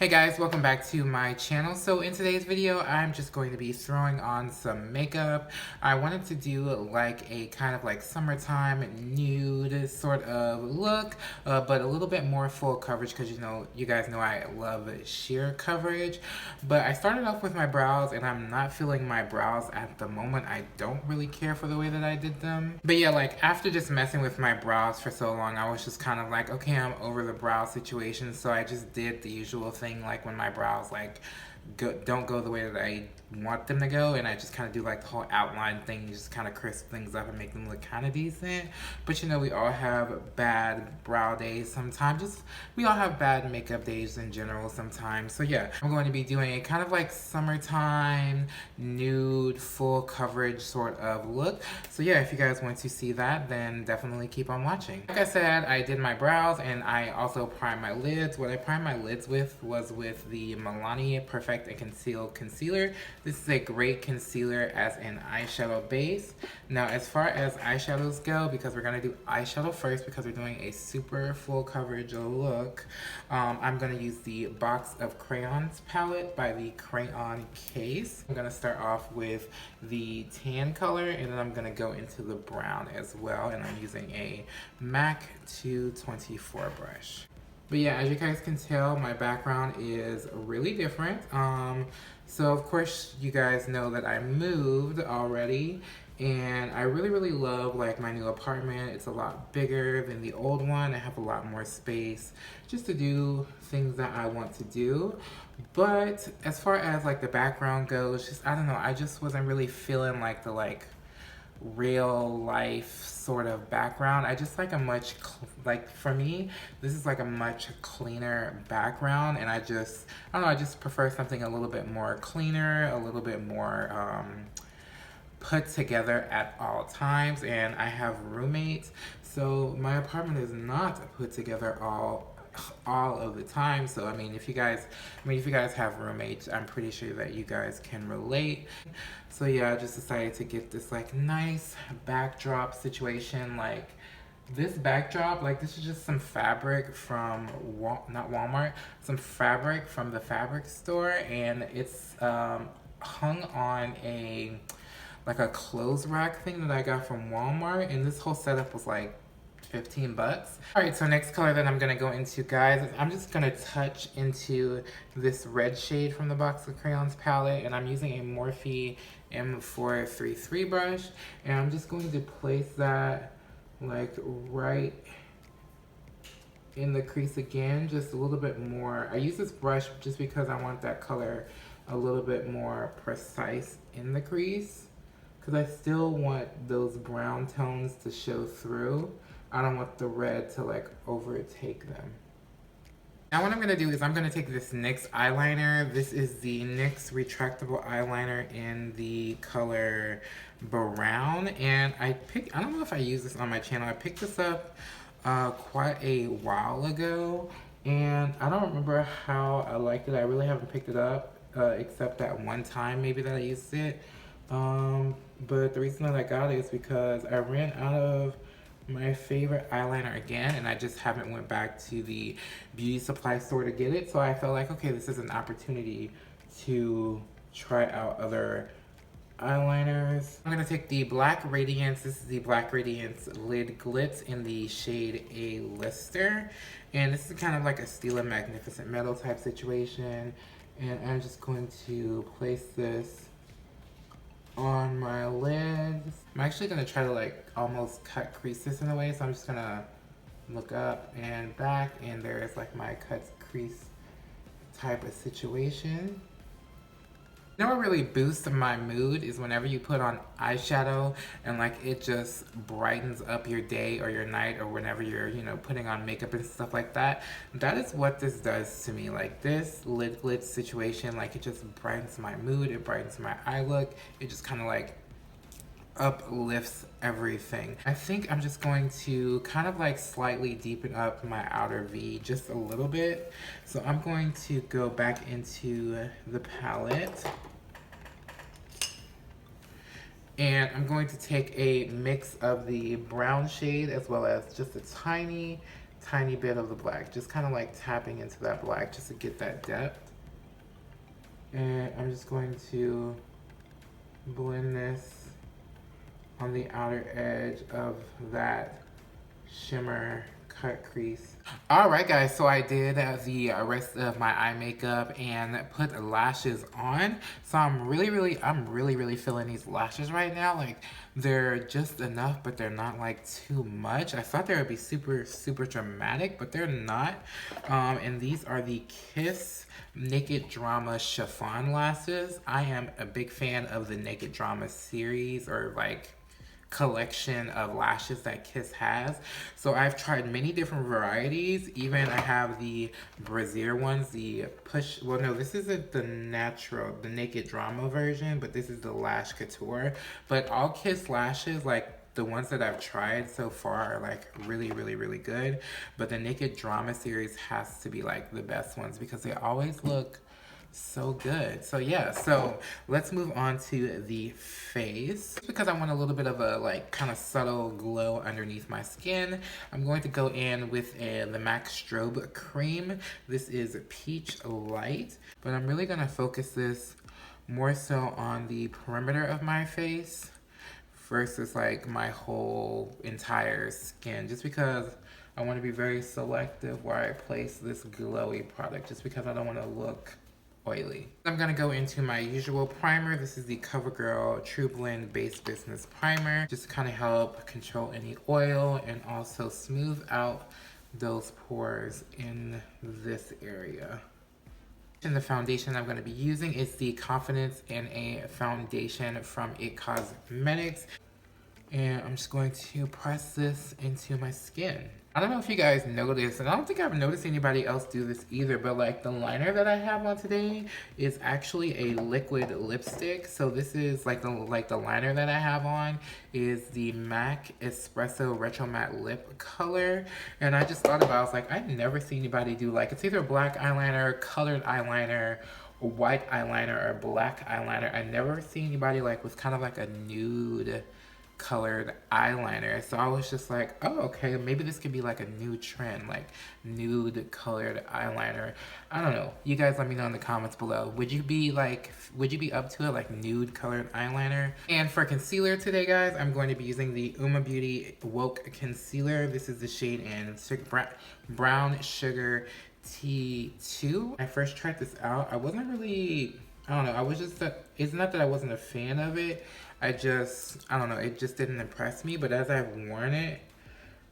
Hey guys, welcome back to my channel. So in today's video, I'm just going to be throwing on some makeup. I wanted to do like a kind of like summertime nude sort of look, but a little bit more full coverage because you guys know I love sheer coverage. But I started off with my brows and I'm not feeling my brows at the moment. I don't really care for the way that I did them. But yeah, like after just messing with my brows for so long, I was just kind of like, okay, I'm over the brow situation. So I just did the usual thing, like when my brows like don't go the way that I want them to go, and I just kind of do like the whole outline thing, just kind of crisp things up and make them look kind of decent. But we all have bad brow days sometimes. Just we all have bad makeup days in general sometimes. So yeah, I'm going to be doing a kind of like summertime nude full coverage sort of look. So yeah, if you guys want to see that, then definitely keep on watching. Like I said, I did my brows and I also primed my lids. What I primed my lids with was with the Milani Perfect and Conceal Concealer. This is a great concealer as an eyeshadow base. Now, as far as eyeshadows go, because we're gonna do eyeshadow first because we're doing a super full coverage look, I'm gonna use the Box of Crayons palette by the Crayon Case. I'm gonna start off with the tan color and then I'm gonna go into the brown as well, and I'm using a MAC 224 brush. But yeah, as you guys can tell, my background is really different. So of course you guys know that I moved already, and I really love like my new apartment. It's a lot bigger than the old one. I have a lot more space just to do things that I want to do. But as far as like the background goes, just I don't know, I just wasn't really feeling like the real life sort of background. I just like a much, like for me, this is like a much cleaner background, and I don't know, I just prefer something a little bit more cleaner, a little bit more put together at all times. And I have roommates, so my apartment is not put together all of the time. So if you guys have roommates, I'm pretty sure that you guys can relate. So yeah, I just decided to get this like nice backdrop situation. Like this backdrop, like this is just some fabric from not Walmart, some fabric from the fabric store, and it's hung on a clothes rack thing that I got from Walmart, and this whole setup was like 15 bucks. All right, so next color that I'm gonna go into, guys, is I'm just gonna touch into this red shade from the Box of Crayons palette, and I'm using a Morphe M433 brush, and I'm just going to place that like right in the crease again, just a little bit more. I use this brush just because I want that color a little bit more precise in the crease, because I still want those brown tones to show through. I don't want the red to like overtake them. Now what I'm gonna do is I'm gonna take this NYX eyeliner. This is the NYX retractable eyeliner in the color brown, and I don't know if I use this on my channel. I picked this up quite a while ago, and I don't remember how I liked it. I really haven't picked it up except that one time maybe that I used it. But the reason that I got it is because I ran out of my favorite eyeliner again, and I just haven't went back to the beauty supply store to get it. So I felt like, okay, this is an opportunity to try out other eyeliners. I'm gonna take the Black Radiance. This is the Black Radiance Lid Glitz in the shade A-Lister. And this is kind of like a Steel and Magnificent Metal type situation. And I'm just going to place this on my lids. I'm actually gonna try to like almost cut creases in a way, so I'm just gonna look up and back, and there's like my cut crease type of situation. You know what really boosts my mood is whenever you put on eyeshadow and like it just brightens up your day or your night, or whenever you're putting on makeup and stuff like that. That is what this does to me. Like this lid glitz situation, like it just brightens my mood, it brightens my eye look, it just kind of like uplifts everything. I think I'm just going to kind of like slightly deepen up my outer V just a little bit. So I'm going to go back into the palette, and I'm going to take a mix of the brown shade as well as just a tiny tiny bit of the black. Just kind of like tapping into that black just to get that depth. And I'm just going to blend this on the outer edge of that shimmer cut crease. Alright guys, so I did the rest of my eye makeup and put lashes on. So I'm really feeling these lashes right now. Like, they're just enough, but they're not like too much. I thought they would be super dramatic, but they're not. And these are the Kiss Naked Drama Chiffon lashes. I am a big fan of the Naked Drama series, or like collection of lashes that Kiss has. So I've tried many different varieties. Even I have the brassiere ones, the push, well no, this isn't the natural, the Naked Drama version, but this is the Lash Couture. But all Kiss lashes, like the ones that I've tried so far, are like really good. But the Naked Drama series has to be like the best ones because they always look so good. So yeah, so let's move on to the face. Because I want a little bit of a like kind of subtle glow underneath my skin, I'm going to go in with the MAC Strobe Cream. This is Peach Light, but I'm really gonna focus this more so on the perimeter of my face versus like my whole entire skin, just because I want to be very selective where I place this glowy product, just because I don't want to look oily. I'm gonna go into my usual primer. This is the CoverGirl True Blend Base Business Primer, just to kind of help control any oil and also smooth out those pores in this area. And the foundation I'm going to be using is the Confidence in a Foundation from It Cosmetics. And I'm just going to press this into my skin. I don't know if you guys noticed, and I don't think I've noticed anybody else do this either, but like the liner that I have on today is actually a liquid lipstick. So this is like the liner that I have on is the MAC Espresso Retro Matte Lip Color. And I just thought about it, I was like, I've never seen anybody do like, it's either black eyeliner, colored eyeliner, or white eyeliner, or black eyeliner. I never seen anybody like with kind of like a nude colored eyeliner. So I was just like, oh, okay, maybe this could be like a new trend, like nude colored eyeliner. I don't know. You guys let me know in the comments below. Would you be up to it, like nude colored eyeliner? And for concealer today, guys, I'm going to be using the Uma Beauty Woke Concealer. This is the shade in Brown Sugar T2. I first tried this out. I wasn't really, I don't know, I was just, it's not that I wasn't a fan of it. I don't know, it just didn't impress me. But as I've worn it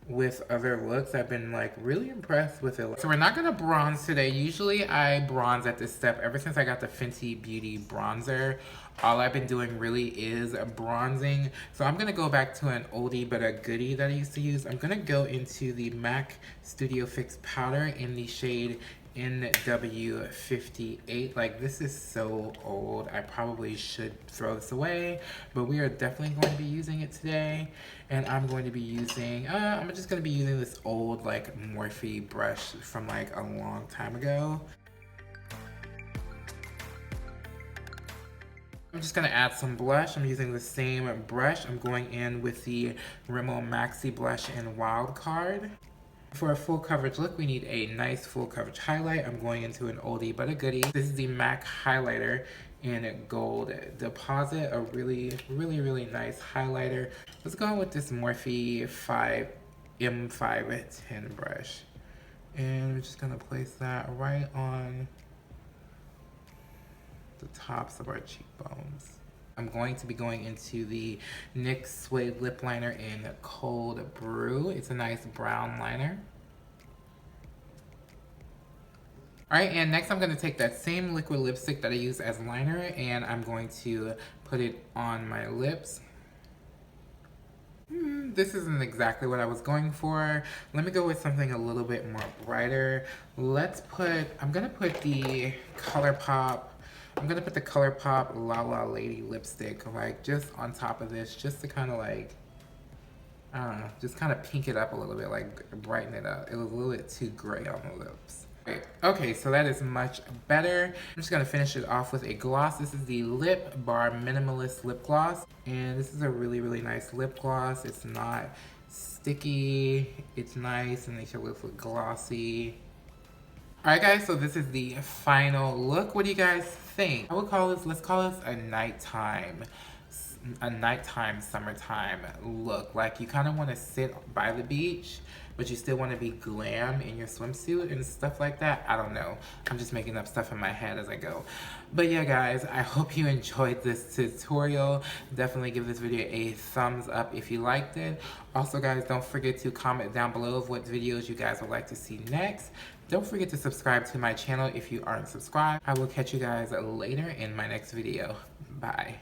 with other looks, I've been like really impressed with it. So we're not gonna bronze today. Usually I bronze at this step. Ever since I got the Fenty Beauty bronzer, all I've been doing really is bronzing. So I'm gonna go back to an oldie but a goodie that I used to use. I'm gonna go into the MAC Studio Fix powder in the shade NW58. Like, this is so old. I probably should throw this away, but we are definitely going to be using it today. And I'm going to be using, I'm just going to be using this old like Morphe brush from like a long time ago. I'm just going to add some blush. I'm using the same brush. I'm going in with the Rimmel Maxi Blush in Wild Card. For a full coverage look, we need a nice full coverage highlight. I'm going into an oldie but a goodie. This is the MAC highlighter in Gold Deposit, a really nice highlighter. Let's go with this Morphe M510 brush. And we're just gonna place that right on the tops of our cheekbones. I'm going to be going into the NYX Suede Lip Liner in Cold Brew. It's a nice brown liner. Alright, and next I'm going to take that same liquid lipstick that I used as liner, and I'm going to put it on my lips. This isn't exactly what I was going for. Let me go with something a little bit more brighter. I'm going to put the ColourPop La La Lady lipstick like just on top of this, just to kind of like, I don't know, just kind of pink it up a little bit, like brighten it up. It was a little bit too gray on the lips. Okay, so that is much better. I'm just gonna finish it off with a gloss. This is the Lip Bar Minimalist Lip Gloss, and this is a really nice lip gloss. It's not sticky. It's nice and they should look glossy. Alright guys, so this is the final look. What do you guys think? I would call this, let's call this a nighttime summertime look. Like you kind of want to sit by the beach, but you still want to be glam in your swimsuit and stuff like that. I don't know. I'm just making up stuff in my head as I go. But yeah guys, I hope you enjoyed this tutorial. Definitely give this video a thumbs up if you liked it. Also guys, don't forget to comment down below of what videos you guys would like to see next. Don't forget to subscribe to my channel if you aren't subscribed. I will catch you guys later in my next video. Bye.